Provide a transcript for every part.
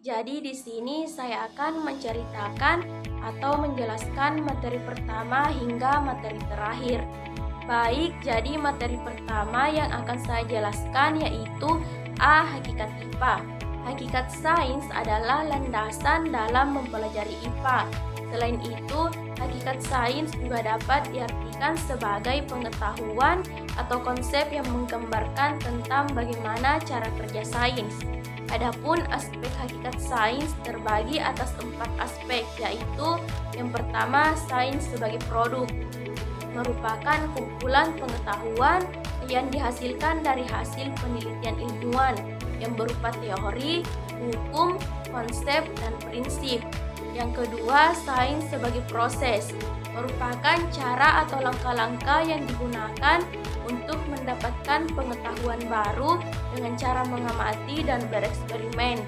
jadi di sini saya akan menceritakan atau menjelaskan materi pertama hingga materi terakhir. Baik, jadi materi pertama yang akan saya jelaskan yaitu hakikat IPA. Hakikat sains adalah landasan dalam mempelajari IPA. Selain itu, hakikat sains juga dapat diartikan sebagai pengetahuan atau konsep yang menggambarkan tentang bagaimana cara kerja sains. Adapun aspek hakikat sains terbagi atas 4 aspek, yaitu yang pertama, sains sebagai produk, merupakan kumpulan pengetahuan yang dihasilkan dari hasil penelitian ilmuwan yang berupa teori, hukum, konsep, dan prinsip. Yang kedua, sains sebagai proses, merupakan cara atau langkah-langkah yang digunakan untuk mendapatkan pengetahuan baru dengan cara mengamati dan bereksperimen.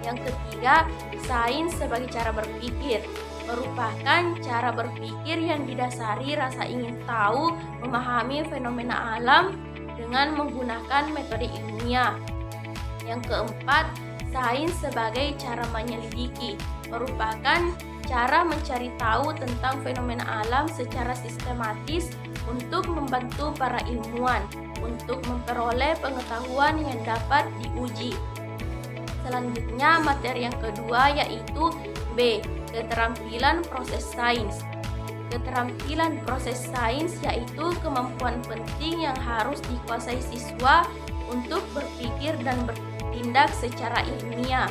Yang ketiga, sains sebagai cara berpikir, merupakan cara berpikir yang didasari rasa ingin tahu, memahami fenomena alam dengan menggunakan metode ilmiah. Yang keempat, sains sebagai cara menyelidiki, merupakan cara mencari tahu tentang fenomena alam secara sistematis untuk membantu para ilmuwan untuk memperoleh pengetahuan yang dapat diuji. Selanjutnya, materi yang kedua yaitu B. Keterampilan proses sains. Keterampilan proses sains yaitu kemampuan penting yang harus dikuasai siswa untuk berpikir dan bertindak secara ilmiah.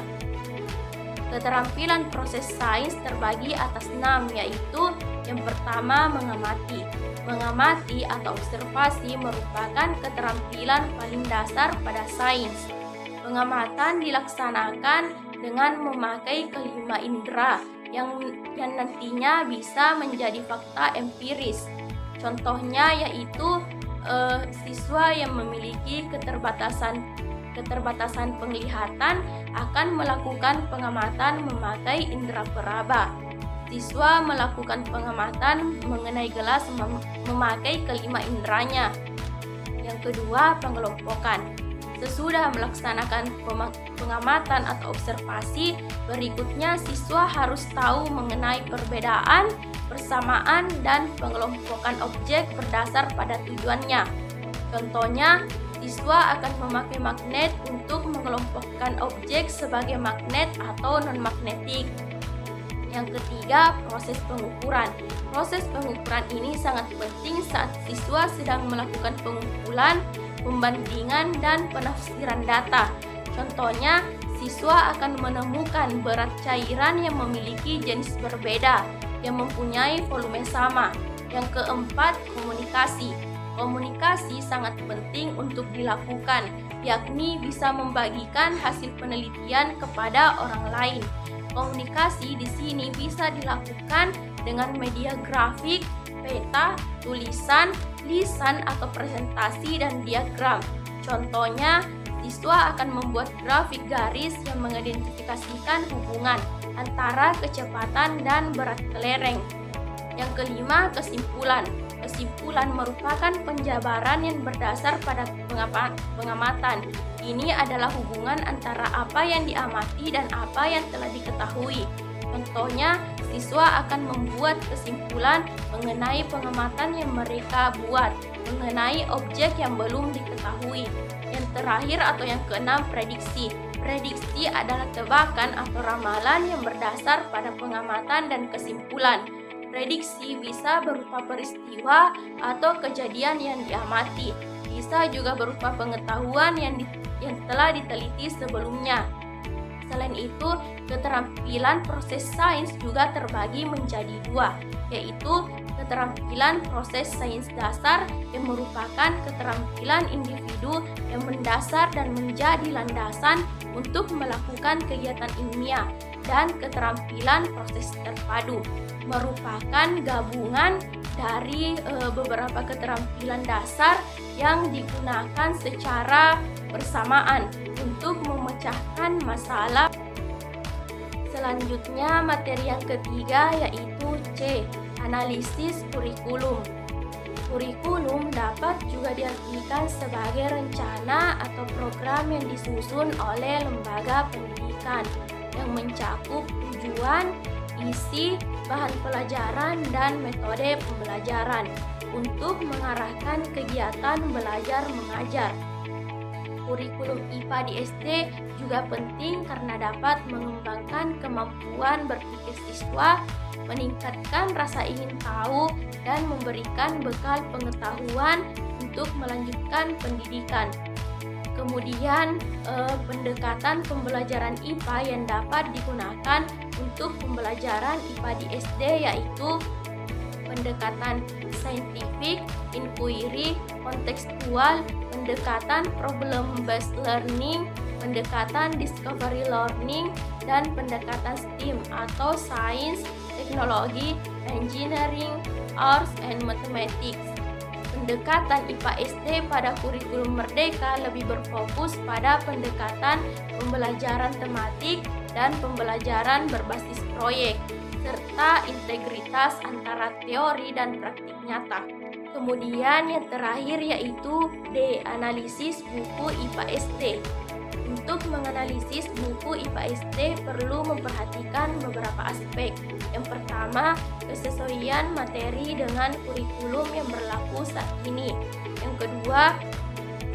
Keterampilan proses sains terbagi atas 6, yaitu yang pertama, mengamati. Mengamati atau observasi merupakan keterampilan paling dasar pada sains. Pengamatan dilaksanakan dengan memakai kelima indera yang nantinya bisa menjadi fakta empiris. Contohnya yaitu siswa yang memiliki keterbatasan penglihatan akan melakukan pengamatan memakai indera peraba. Siswa melakukan pengamatan mengenai gelas memakai kelima inderanya. Yang kedua, pengelompokan. Sesudah melaksanakan pengamatan atau observasi, berikutnya siswa harus tahu mengenai perbedaan, persamaan, dan pengelompokan objek berdasar pada tujuannya. Contohnya, siswa akan memakai magnet untuk mengelompokkan objek sebagai magnet atau non-magnetik. Yang ketiga, proses pengukuran. Proses pengukuran ini sangat penting saat siswa sedang melakukan pengumpulan, pembandingan, dan penafsiran data. Contohnya, siswa akan menemukan berat cairan yang memiliki jenis berbeda, yang mempunyai volume sama. Yang keempat, komunikasi. Komunikasi sangat penting untuk dilakukan, yakni bisa membagikan hasil penelitian kepada orang lain. Komunikasi di sini bisa dilakukan dengan media grafik, peta, tulisan, lisan atau presentasi dan diagram. Contohnya, siswa akan membuat grafik garis yang mengidentifikasikan hubungan antara kecepatan dan berat kelereng. Yang kelima, kesimpulan. Kesimpulan merupakan penjabaran yang berdasar pada pengamatan. Ini adalah hubungan antara apa yang diamati dan apa yang telah diketahui. Contohnya, siswa akan membuat kesimpulan mengenai pengamatan yang mereka buat, mengenai objek yang belum diketahui. Yang terakhir atau yang keenam, prediksi. Prediksi adalah tebakan atau ramalan yang berdasar pada pengamatan dan kesimpulan. Prediksi bisa berupa peristiwa atau kejadian yang diamati. Bisa juga berupa pengetahuan yang telah diteliti sebelumnya. Selain itu, keterampilan proses sains juga terbagi menjadi 2, yaitu keterampilan proses sains dasar yang merupakan keterampilan individu yang mendasar dan menjadi landasan untuk melakukan kegiatan ilmiah, dan keterampilan proses terpadu merupakan gabungan dari beberapa keterampilan dasar yang digunakan secara bersamaan untuk memecahkan masalah. Selanjutnya, materi yang ketiga yaitu C. Analisis kurikulum. Kurikulum dapat juga diartikan sebagai rencana atau program yang disusun oleh lembaga pendidikan yang mencakup tujuan, isi, bahan pelajaran, dan metode pembelajaran untuk mengarahkan kegiatan belajar mengajar. Kurikulum IPA di SD juga penting karena dapat mengembangkan kemampuan berpikir siswa, meningkatkan rasa ingin tahu, dan memberikan bekal pengetahuan untuk melanjutkan pendidikan. Kemudian, pendekatan pembelajaran IPA yang dapat digunakan untuk pembelajaran IPA di SD yaitu pendekatan scientific, inquiry, kontekstual, pendekatan problem-based learning, pendekatan discovery learning, dan pendekatan STEAM atau Science, Teknologi, Engineering, Arts, and Mathematics. Pendekatan IPA SD pada kurikulum Merdeka lebih berfokus pada pendekatan pembelajaran tematik dan pembelajaran berbasis proyek, serta integritas antara teori dan praktik nyata. Kemudian yang terakhir yaitu D. Analisis buku IPA SD. Untuk menganalisis buku IPA SD perlu memperhatikan beberapa aspek. Yang pertama, kesesuaian materi dengan kurikulum yang berlaku saat ini. Yang kedua,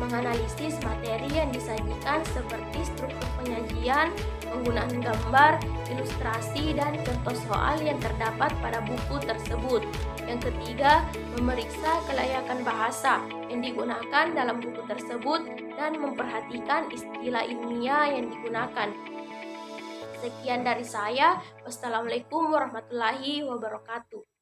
menganalisis materi yang disajikan seperti struktur penyajian, penggunaan gambar, ilustrasi, dan contoh soal yang terdapat pada buku tersebut. Yang ketiga, memeriksa kelayakan bahasa yang digunakan dalam buku tersebut dan memperhatikan istilah ilmiah yang digunakan. Sekian dari saya. Wassalamualaikum warahmatullahi wabarakatuh.